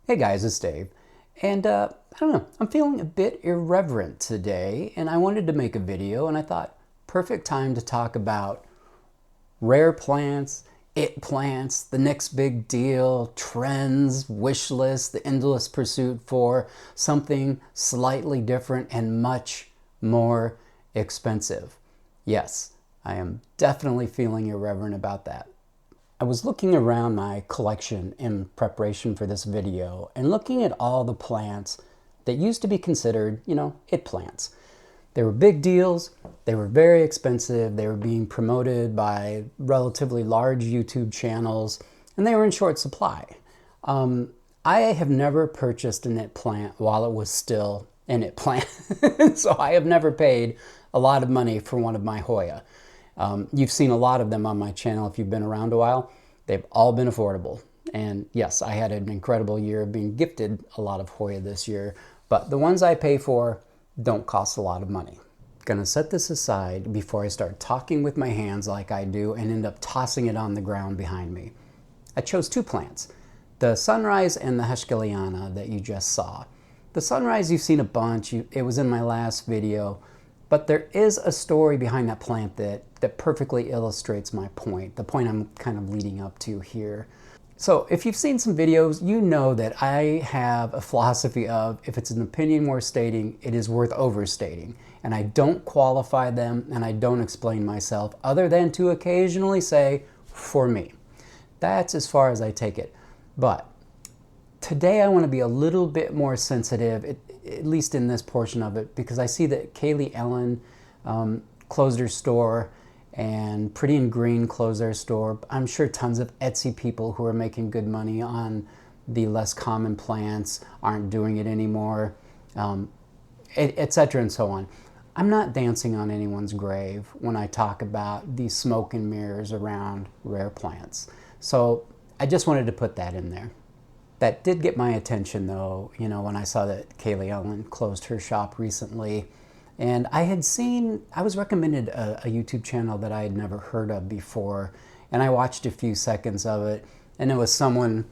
Hey guys, it's Dave. And I don't know, I'm feeling a bit irreverent today, and I wanted to make a video, and I thought, perfect time to talk about rare plants, plants, the next big deal, trends, wish list, the endless pursuit for something slightly different and much more expensive. Yes, I am definitely feeling irreverent about that. I was looking around my collection in preparation for this video and looking at all the plants that used to be considered, it plants. They were big deals, they were very expensive, they were being promoted by relatively large YouTube channels, and they were in short supply. I have never purchased an it plant while it was still an it plant. So I have never paid a lot of money for one of my Hoya. You've seen a lot of them on my channel if you've been around a while. They've all been affordable. And yes, I had an incredible year of being gifted a lot of Hoya this year, but the ones I pay for don't cost a lot of money. Gonna set this aside before I start talking with my hands like I do and end up tossing it on the ground behind me. I chose two plants, the Sunrise and the Haskellana that you just saw. The Sunrise you've seen a bunch, it was in my last video, but there is a story behind that plant that perfectly illustrates my point, the point I'm kind of leading up to here. So if you've seen some videos, you know that I have a philosophy of if it's an opinion worth stating, it is worth overstating. And I don't qualify them and I don't explain myself other than to occasionally say, for me. That's as far as I take it. But today I want to be a little bit more sensitive, at least in this portion of it, because I see that Kaylee Ellen closed her store and Pretty and Green closed their store. I'm sure tons of Etsy people who are making good money on the less common plants aren't doing it anymore, etc. and so on. I'm not dancing on anyone's grave when I talk about the smoke and mirrors around rare plants. So I just wanted to put that in there. That did get my attention though, when I saw that Kaylee Ellen closed her shop recently. And I was recommended a YouTube channel that I had never heard of before. And I watched a few seconds of it. And it was someone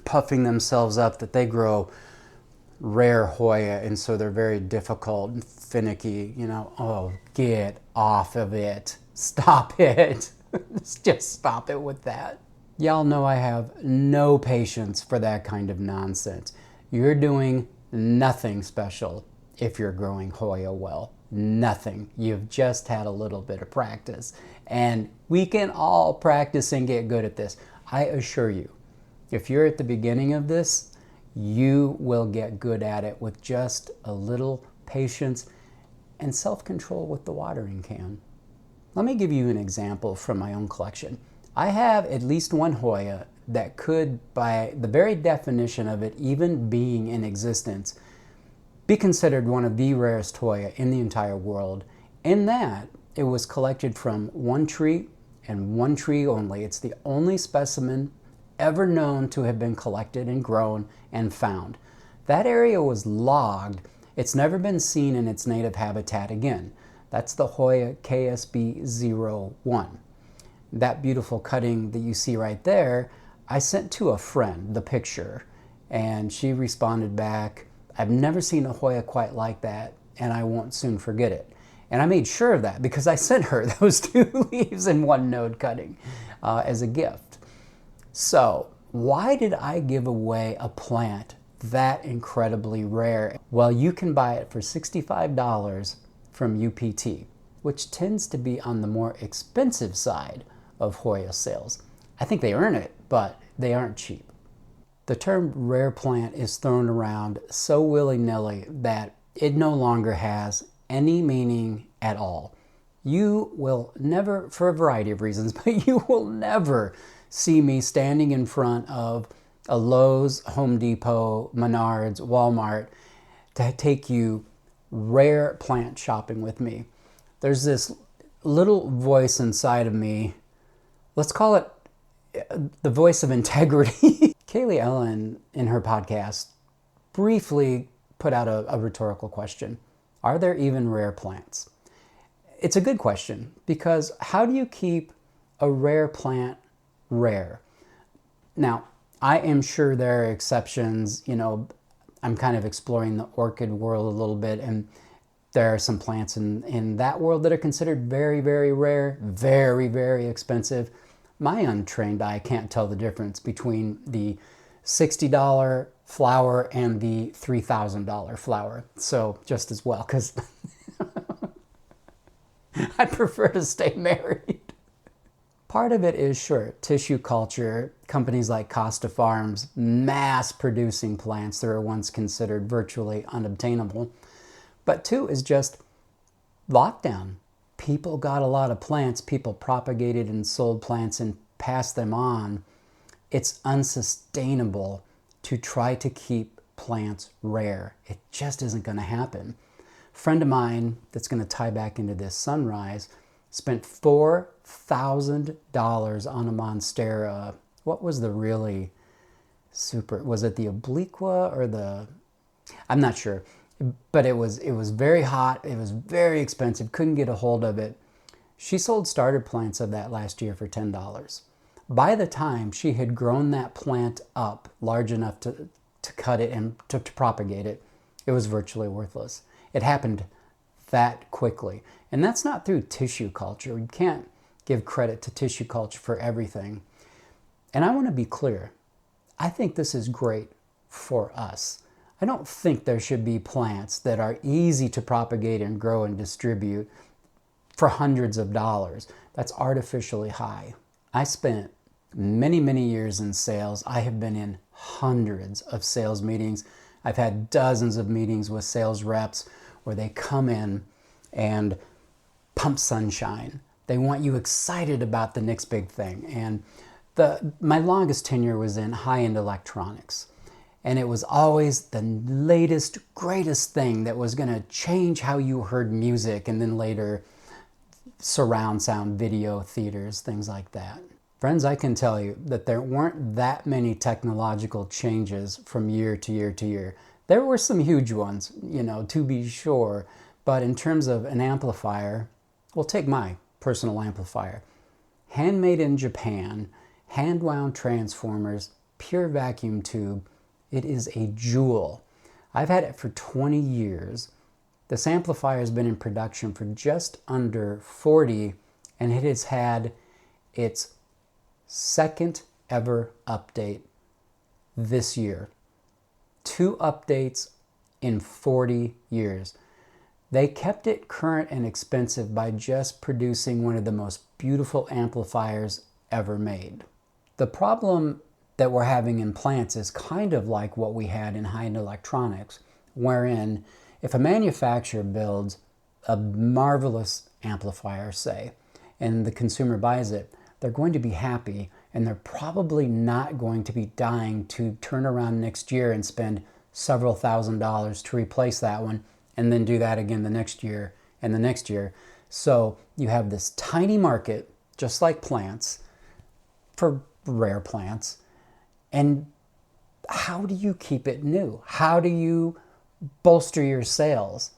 puffing themselves up that they grow rare Hoya. And so they're very difficult and finicky. Oh, get off of it. Stop it. Just stop it with that. Y'all know I have no patience for that kind of nonsense. You're doing nothing special if you're growing Hoya well. Nothing. You've just had a little bit of practice. And we can all practice and get good at this. I assure you, if you're at the beginning of this, you will get good at it with just a little patience and self-control with the watering can. Let me give you an example from my own collection. I have at least one Hoya that could, by the very definition of it even being in existence, be considered one of the rarest Hoya in the entire world, in that it was collected from one tree and one tree only. It's the only specimen ever known to have been collected and grown and found. That area was logged. It's never been seen in its native habitat again. That's the Hoya KSB-01. That beautiful cutting that you see right there, I sent to a friend the picture, and she responded back, I've never seen a Hoya quite like that, and I won't soon forget it. And I made sure of that because I sent her those two leaves and one node cutting as a gift. So why did I give away a plant that incredibly rare? Well, you can buy it for $65 from UPT, which tends to be on the more expensive side of Hoya sales. I think they earn it, but they aren't cheap. The term rare plant is thrown around so willy-nilly that it no longer has any meaning at all. You will never, for a variety of reasons, but you will never see me standing in front of a Lowe's, Home Depot, Menards, Walmart to take you rare plant shopping with me. There's this little voice inside of me, let's call it the voice of integrity. Kaylee Ellen, in her podcast, briefly put out a rhetorical question. Are there even rare plants? It's a good question because how do you keep a rare plant rare? Now, I am sure there are exceptions. I'm kind of exploring the orchid world a little bit, and there are some plants in that world that are considered very, very rare, very, very expensive. My untrained eye can't tell the difference between the $60 flower and the $3,000 flower. So just as well, because I prefer to stay married. Part of it is, sure, tissue culture, companies like Costa Farms, mass producing plants that were once considered virtually unobtainable. But two is just lockdown. People got a lot of plants, people propagated and sold plants and passed them on. It's unsustainable to try to keep plants rare. It just isn't going to happen. A friend of mine that's going to tie back into this sunrise spent $4,000 on a Monstera. What was the really super, was it the Obliqua or the, I'm not sure. But it was very hot, it was very expensive, couldn't get a hold of it. She sold starter plants of that last year for $10. By the time she had grown that plant up large enough to cut it and to propagate it, it was virtually worthless. It happened that quickly. And that's not through tissue culture. You can't give credit to tissue culture for everything. And I want to be clear. I think this is great for us. I don't think there should be plants that are easy to propagate and grow and distribute for hundreds of dollars. That's artificially high. I spent many, many years in sales. I have been in hundreds of sales meetings. I've had dozens of meetings with sales reps where they come in and pump sunshine. They want you excited about the next big thing. And my longest tenure was in high-end electronics. And it was always the latest, greatest thing that was going to change how you heard music, and then later surround sound video theaters, things like that. Friends, I can tell you that there weren't that many technological changes from year to year to year. There were some huge ones, to be sure, but in terms of an amplifier, well, take my personal amplifier. Handmade in Japan, hand-wound transformers, pure vacuum tube. It is a jewel. I've had it for 20 years. This amplifier has been in production for just under 40, and it has had its second ever update this year. 2 updates in 40 years. They kept it current and expensive by just producing one of the most beautiful amplifiers ever made. The problem that we're having in plants is kind of like what we had in high-end electronics, wherein if a manufacturer builds a marvelous amplifier, say, and the consumer buys it, they're going to be happy, and they're probably not going to be dying to turn around next year and spend several $1,000s to replace that one, and then do that again the next year and the next year. So you have this tiny market, just like plants, for rare plants. And how do you keep it new? How do you bolster your sales?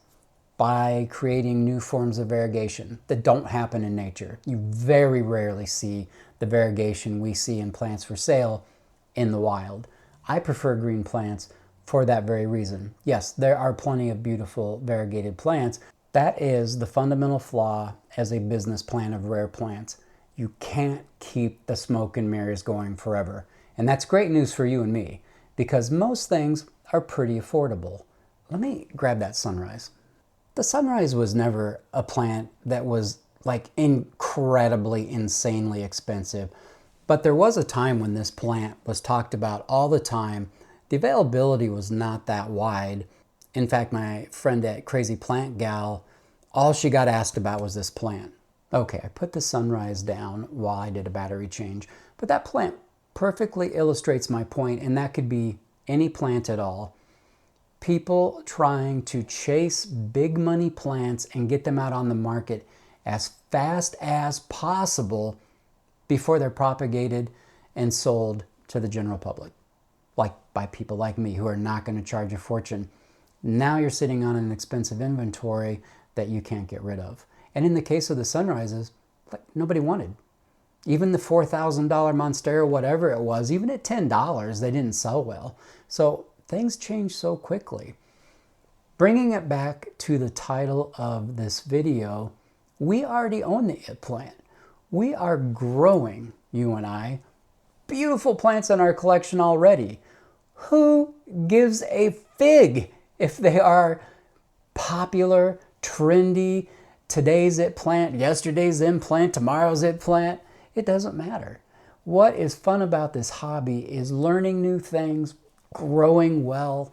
By creating new forms of variegation that don't happen in nature. You very rarely see the variegation we see in plants for sale in the wild. I prefer green plants for that very reason. Yes, there are plenty of beautiful variegated plants. That is the fundamental flaw as a business plan of rare plants. You can't keep the smoke and mirrors going forever. And that's great news for you and me, because most things are pretty affordable. Let me grab that sunrise. The sunrise was never a plant that was like incredibly, insanely expensive. But there was a time when this plant was talked about all the time. The availability was not that wide. In fact, my friend at Crazy Plant Gal, all she got asked about was this plant. Okay, I put the sunrise down while I did a battery change, but that plant perfectly illustrates my point, and that could be any plant at all. People trying to chase big money plants and get them out on the market as fast as possible before they're propagated and sold to the general public, like by people like me who are not going to charge a fortune. Now you're sitting on an expensive inventory that you can't get rid of. And in the case of the sunrises, like nobody wanted. Even the $4,000 Monstera, whatever it was, even at $10, they didn't sell well. So things change so quickly. Bringing it back to the title of this video, we already own the It plant. We are growing, you and I, beautiful plants in our collection already. Who gives a fig if they are popular, trendy, today's It plant, yesterday's It plant, tomorrow's It plant? It doesn't matter. What is fun about this hobby is learning new things, growing well.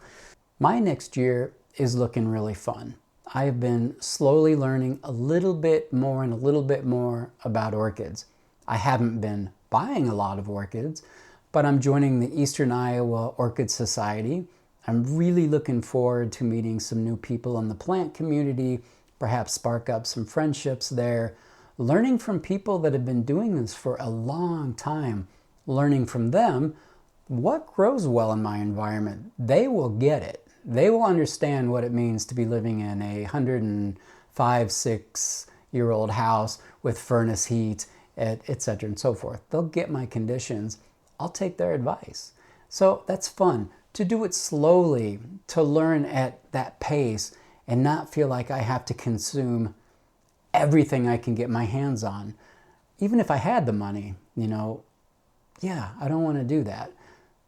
My next year is looking really fun. I've been slowly learning a little bit more and a little bit more about orchids. I haven't been buying a lot of orchids, but I'm joining the Eastern Iowa Orchid Society. I'm really looking forward to meeting some new people in the plant community, perhaps spark up some friendships there, learning from people that have been doing this for a long time, learning from them what grows well in my environment. They will get it. They will understand what it means to be living in a 105, 6-year-old house with furnace heat, etc. and so forth. They'll get my conditions. I'll take their advice. So that's fun, to do it slowly, to learn at that pace and not feel like I have to consume everything I can get my hands on. Even if I had the money, yeah, I don't want to do that.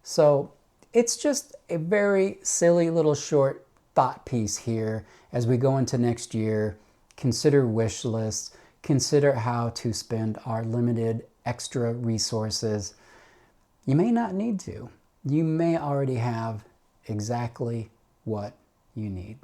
So it's just a very silly little short thought piece here as we go into next year. Consider wish lists, consider how to spend our limited extra resources. You may not need to. You may already have exactly what you need.